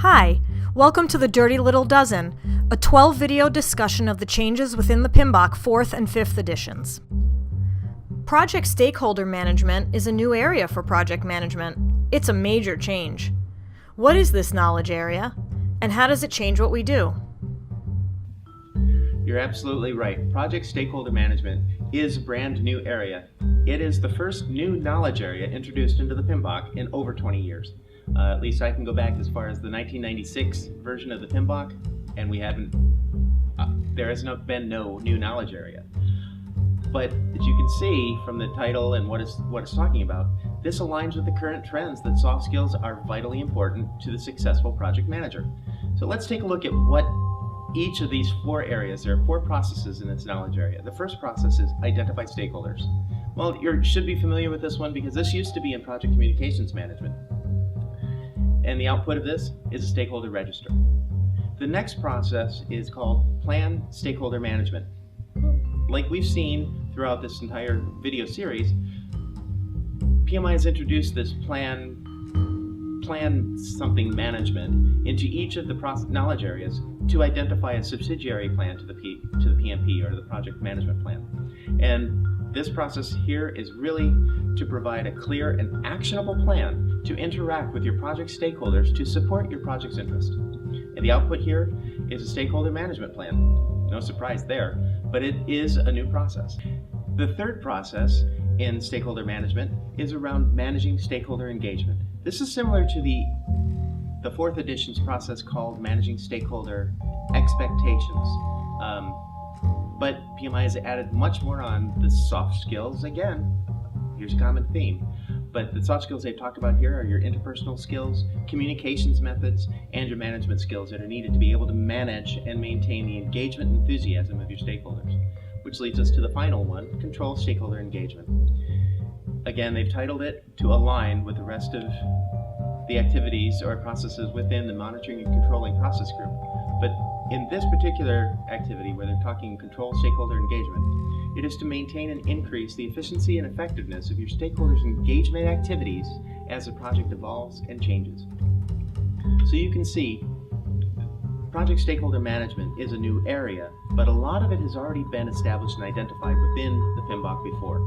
Hi, welcome to the Dirty Little Dozen, a 12-video discussion of the changes within the PMBOK 4th and 5th editions. Project Stakeholder Management is a new area for project management. It's a major change. What is this knowledge area, and how does it change what we do? You're absolutely right. Project Stakeholder Management is a brand new area. It is the first new knowledge area introduced into the PMBOK in over 20 years. At least I can go back as far as the 1996 version of the PMBOK, and there has been no new knowledge area. But as you can see from the title and what it's talking about, this aligns with the current trends that soft skills are vitally important to the successful project manager. So let's take a look at what each of these four areas. There are four processes in this knowledge area. The first process is identify stakeholders. Well, you should be familiar with this one because this used to be in project communications management. And the output of this is a stakeholder register. The next process is called plan stakeholder management. Like we've seen throughout this entire video series, PMI has introduced this plan something management into each of the knowledge areas to identify a subsidiary plan to the PMP, or the project management plan. And this process here is really to provide a clear and actionable plan to interact with your project stakeholders to support your project's interest. And the output here is a stakeholder management plan. No surprise there, but it is a new process. The third process in stakeholder management is around managing stakeholder engagement. This is similar to the 4th edition's process called managing stakeholder expectations. But PMI has added much more on the soft skills. Again, here's a common theme. But the soft skills they've talked about here are your interpersonal skills, communications methods, and your management skills that are needed to be able to manage and maintain the engagement and enthusiasm of your stakeholders. Which leads us to the final one, control stakeholder engagement. Again, they've titled it to align with the rest of the activities or processes within the monitoring and controlling process group. But in this particular activity, where they're talking control stakeholder engagement, it is to maintain and increase the efficiency and effectiveness of your stakeholders' engagement activities as the project evolves and changes. So you can see, project stakeholder management is a new area, but a lot of it has already been established and identified within the PMBOK before.